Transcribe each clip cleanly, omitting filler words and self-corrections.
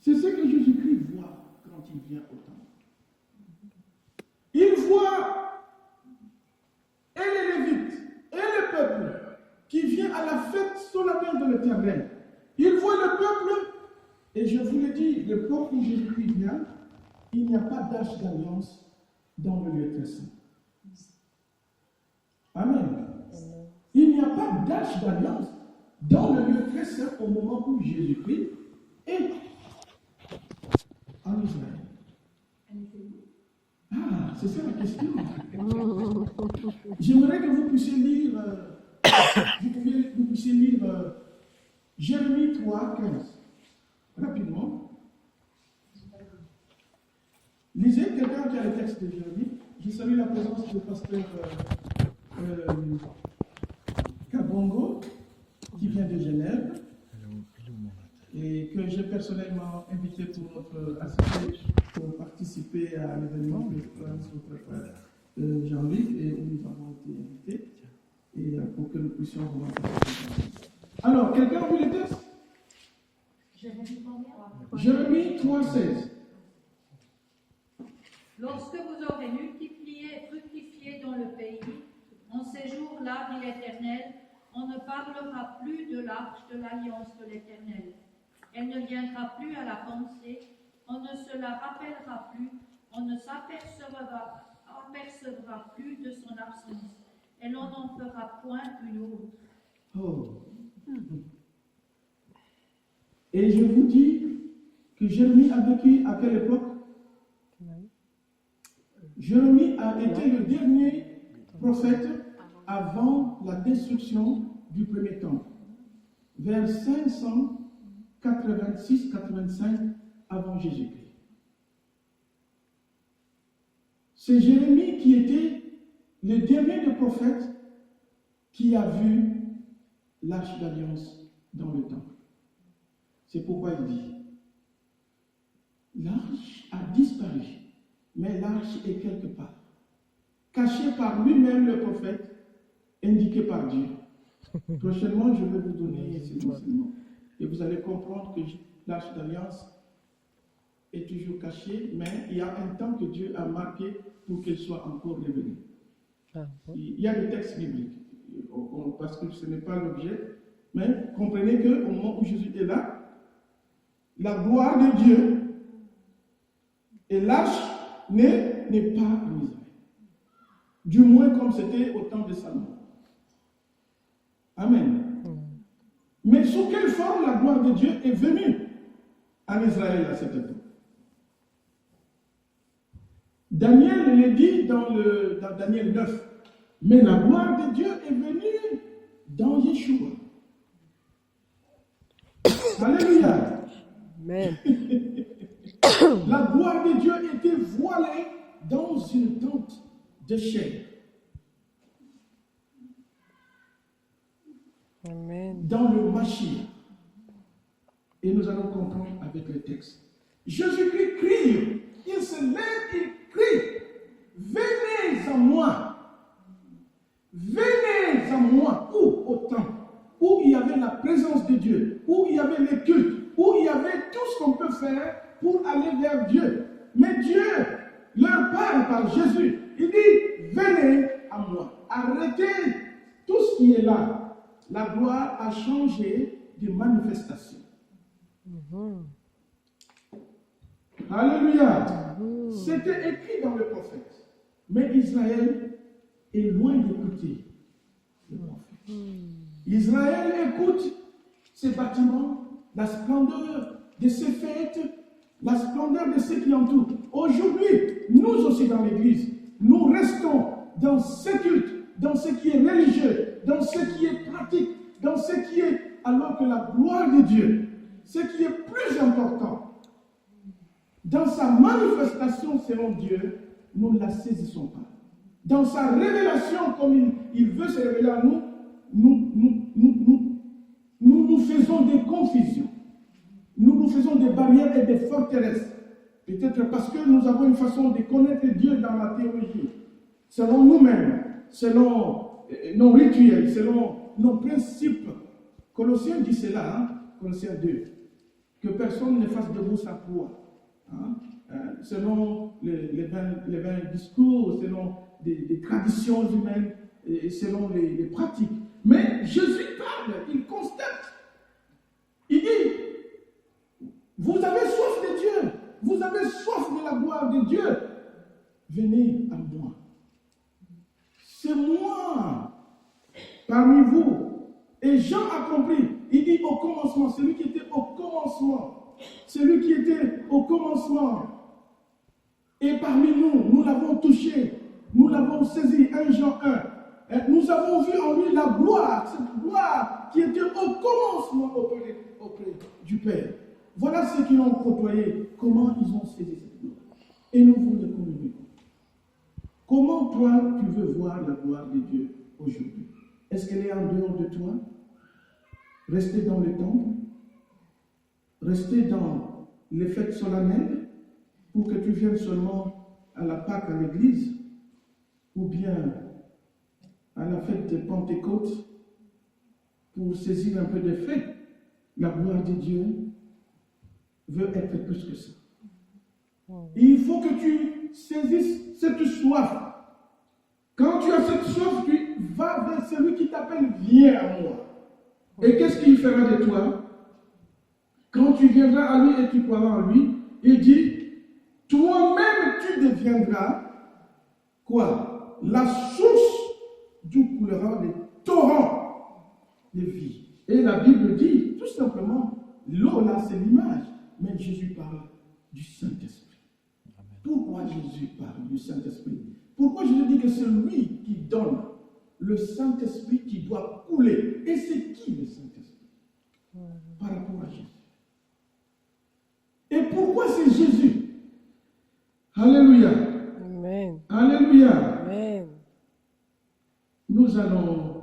C'est ce que Jésus-Christ voit quand il vient au temple. Il voit et les Lévites et le peuple qui vient à la fête solennelle de l'Éternel. Il voit le peuple, et je vous l'ai dit, le peuple où Jésus-Christ vient, il n'y a pas d'arche d'alliance dans le lieu très saint. Amen. Il n'y a pas d'arche d'alliance dans le lieu très saint au moment où Jésus-Christ est en Israël. Ah, c'est ça la question. J'aimerais que vous puissiez lire, Jérémie 3, 15. Rapidement. Lisez, quelqu'un qui a le texte de Jérémie. Je salue la présence du pasteur Kabongo, qui vient de Genève, et que j'ai personnellement invité pour notre associé pour participer à l'événement que notre frère Jean-Luc, et où nous avons été invités, et pour que nous puissions vous rencontrer. Alors, quelqu'un a vu le texte? Jérémie 3, 16. Lorsque vous aurez multiplié et fructifié dans le pays, en ces jours-là, dit l'Éternel, on ne parlera plus de l'arche de l'alliance de l'Éternel. Elle ne viendra plus à la pensée, on ne se la rappellera plus, on ne s'apercevra plus de son absence, et l'on n'en fera point une autre. Oh. Et je vous dis que Jérémie a vécu à quelle époque? Jérémie a été le dernier prophète avant la destruction du premier temple, vers 586-85 avant Jésus-Christ. C'est Jérémie qui était le dernier des prophètes qui a vu l'arche d'alliance dans le temple. C'est pourquoi il dit, l'arche a disparu, mais l'arche est quelque part, cachée par lui-même le prophète, indiqué par Dieu. Prochainement, je vais vous donner ces enseignements. Et vous allez comprendre que l'arche d'alliance est toujours cachée, mais il y a un temps que Dieu a marqué pour qu'elle soit encore révélée. Il y a des textes bibliques, parce que ce n'est pas l'objet, mais comprenez qu'au moment où Jésus est là, la gloire de Dieu et l'arche n'est pas en Israël. Du moins comme c'était au temps de Salomon. Amen. Mais sous quelle forme la gloire de Dieu est venue en Israël à cette époque? Daniel le dit dans Daniel 9. Mais la gloire de Dieu est venue dans Yeshua. Alléluia. Amen. La gloire de Dieu était voilée dans une tente de chair. Amen. Dans le Mashiach. Et nous allons comprendre avec le texte. Jésus-Christ crie. Il se lève, il crie. Venez à moi. Venez à moi. Où? Au temple. Où il y avait la présence de Dieu. Où il y avait les cultes. Où il y avait tout ce qu'on peut faire pour aller vers Dieu. Mais Dieu leur parle par Jésus. Il dit, venez à moi. Arrêtez tout ce qui est là. La gloire a changé de manifestation. Alléluia. C'était écrit dans le prophète. Mais Israël est loin d'écouter le prophète. Israël écoute ces bâtiments, la splendeur de ces fêtes, la splendeur de ce qui entoure. Aujourd'hui, nous aussi dans l'Église, nous restons dans ce culte, dans ce qui est religieux, dans ce qui est pratique, dans ce qui est, alors que la gloire de Dieu, ce qui est plus important, dans sa manifestation selon Dieu, nous ne la saisissons pas. Dans sa révélation, comme il veut se révéler à nous, nous faisons des confusions. Nous faisons des barrières et des forteresses. Peut-être parce que nous avons une façon de connaître Dieu dans la théologie. Selon nous-mêmes, selon nos rituels, selon nos principes. Colossiens dit cela, Colossiens 2. que personne ne fasse de vous sa proie. Hein? Selon les vains discours, selon des traditions humaines, et selon les pratiques. Mais Jésus parle, il constate. Il dit, vous avez soif de Dieu, vous avez soif de la gloire de Dieu. Venez à moi. C'est moi parmi vous. Et Jean a compris. Il dit au commencement, celui qui était au commencement. Celui qui était au commencement. Et parmi nous, nous l'avons touché. Nous l'avons saisi. 1 Jean 1. Et nous avons vu en lui la gloire. Cette gloire qui était au commencement auprès du Père. Voilà ceux qui l'ont côtoyé. Comment ils ont saisi cette gloire. Et nous vous le communiquons. Comment toi, tu veux voir la gloire de Dieu aujourd'hui? Est-ce qu'elle est en dehors de toi? Rester dans le temple? Rester dans les fêtes solennelles pour que tu viennes seulement à la Pâque à l'église? Ou bien à la fête de Pentecôte pour saisir un peu de fête? La gloire de Dieu veut être plus que ça. Et il faut que tu saisisses cette soif. Quand tu as cette soif, tu vas vers celui qui t'appelle, viens à moi. Et qu'est-ce qu'il fera de toi? Quand tu viendras à lui et tu croiras en lui, il dit, toi-même tu deviendras quoi? La source d'où coulera les torrents de vie. Et la Bible dit, tout simplement, l'eau là c'est l'image, mais Jésus parle du Saint-Esprit. Pourquoi Jésus parle du Saint-Esprit? Pourquoi Jésus dit que c'est lui qui donne le Saint-Esprit qui doit couler? Et c'est qui le Saint-Esprit? Par rapport à Jésus. Et pourquoi c'est Jésus? Alléluia. Amen. Alléluia. Amen. Nous allons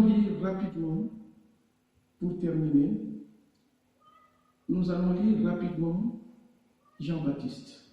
lire rapidement, pour terminer, nous allons lire rapidement Jean-Baptiste.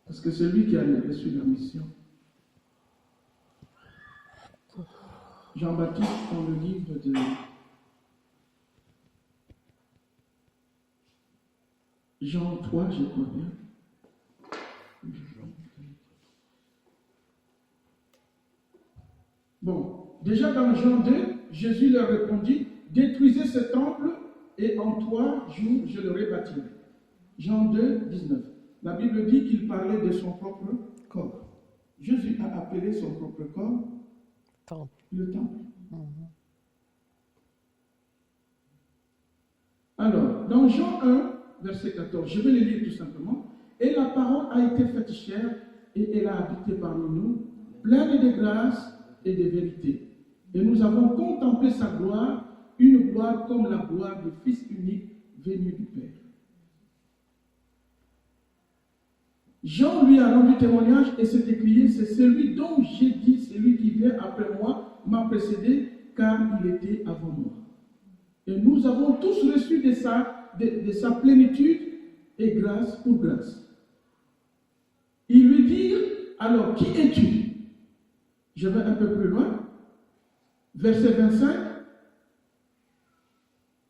Parce que c'est lui qui a reçu la mission. Jean-Baptiste dans le livre de Jean 3, je crois bien. Bon, déjà dans Jean 2, Jésus leur répondit, détruisez ce temple et en 3 jours je le rebâtirai. Jean 2, 19. La Bible dit qu'il parlait de son propre corps. Jésus a appelé son propre corps le temple. Alors, dans Jean 1, verset 14, je vais le lire tout simplement. Et la parole a été faite chair et elle a habité parmi nous, pleine de grâce et de vérité. Et nous avons contemplé sa gloire, une gloire comme la gloire du Fils unique venu du Père. Jean lui a rendu témoignage et s'est écrié, c'est celui dont j'ai dit, celui qui vient après moi m'a précédé, car il était avant moi. Et nous avons tous reçu de sa plénitude et grâce pour grâce. Ils lui dirent, alors qui es-tu? Je vais un peu plus loin. Verset 25.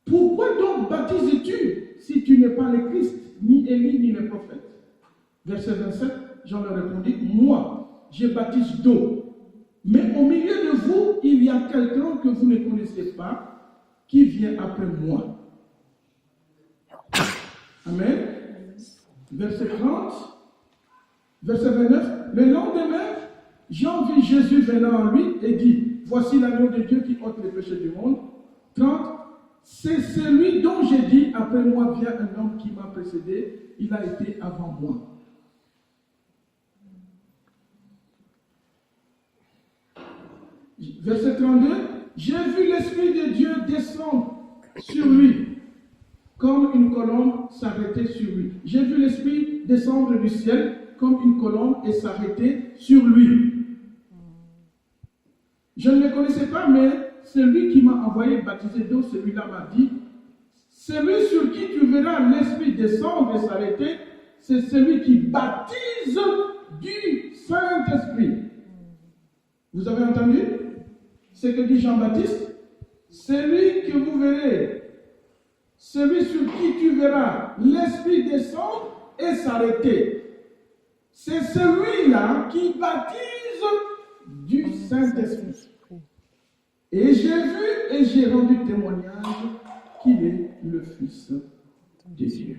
Pourquoi donc baptises-tu si tu n'es pas le Christ, ni Élie, ni le prophète? Verset 27, Jean leur répondit, moi, je baptise d'eau. Mais au milieu de vous, il y a quelqu'un que vous ne connaissez pas, qui vient après moi. Amen. Verset 30, verset 29, le lendemain, Jean vit Jésus venant à lui et dit, voici l'agneau de Dieu qui ôte les péchés du monde. 30, c'est celui dont j'ai dit, après moi vient un homme qui m'a précédé, il a été avant moi. Verset 32, j'ai vu l'Esprit de Dieu descendre sur lui, comme une colombe s'arrêter sur lui. J'ai vu l'Esprit descendre du ciel, comme une colombe, et s'arrêter sur lui. Je ne le connaissais pas, mais celui qui m'a envoyé baptiser d'eau, celui-là m'a dit, celui sur qui tu verras l'Esprit descendre et s'arrêter, c'est celui qui baptise du Saint-Esprit. Vous avez entendu ce que dit Jean-Baptiste? celui que vous verrez, celui sur qui tu verras l'Esprit descendre et s'arrêter, c'est celui-là qui baptise du Saint-Esprit. Et j'ai vu et j'ai rendu témoignage qu'il est le Fils de Dieu.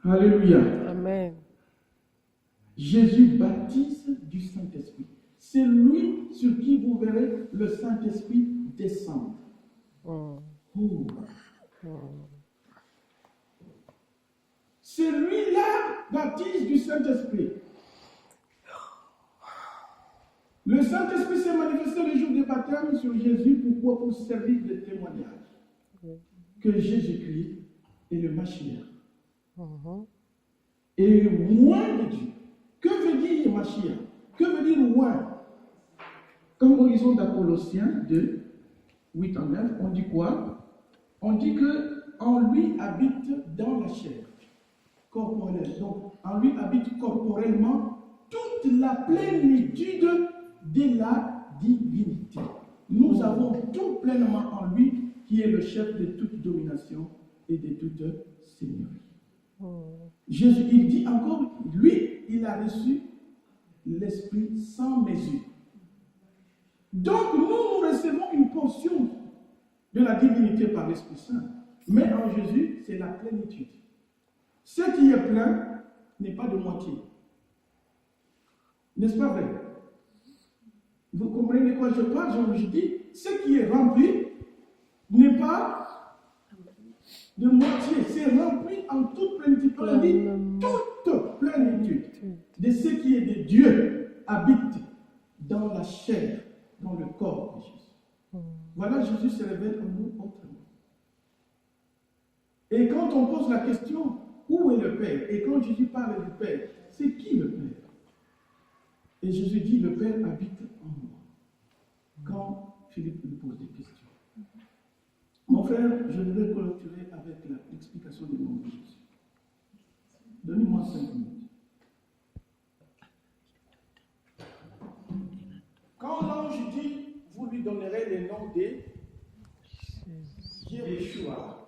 Alléluia. Amen. Jésus baptise du Saint-Esprit. C'est lui sur qui vous verrez le Saint-Esprit descendre. Oh. Celui-là baptise du Saint-Esprit. Le Saint-Esprit s'est manifesté le jour du baptême sur Jésus. Pourquoi? Pour servir de témoignage que Jésus-Christ est le Mashiach. Et loin de Dieu. Que veut dire Mashiach? Que veut dire loin? Comme au lisons d'Apolosiens 2, 8 en 9, on dit quoi? On dit qu'en lui habite dans la chair corporelle. Donc, en lui habite corporellement toute la plénitude de la divinité. Nous avons tout pleinement en lui, qui est le chef de toute domination et de toute seigneurie. Jésus, il dit encore, lui, il a reçu l'Esprit sans mesure. Donc, nous recevons une portion de la divinité par l'Esprit Saint. Mais en Jésus, c'est la plénitude. Ce qui est plein n'est pas de moitié. N'est-ce pas vrai? Vous comprenez de quoi je parle? Je dis, ce qui est rempli n'est pas de moitié. C'est rempli en toute plénitude. On dit toute plénitude de ce qui est de Dieu habite dans la chair, dans le corps de Jésus. Voilà, Jésus se révèle en nous autrement. Et quand on pose la question, où est le Père? Et quand Jésus parle du Père, c'est qui le Père? Et Jésus dit, le Père habite en moi. Quand Philippe lui pose des questions. Mon frère, je vais clôturer avec l'explication du nom de Jésus. Donnez-moi 5 minutes. Quand l'ange dit, vous lui donnerez les noms des Yeshua,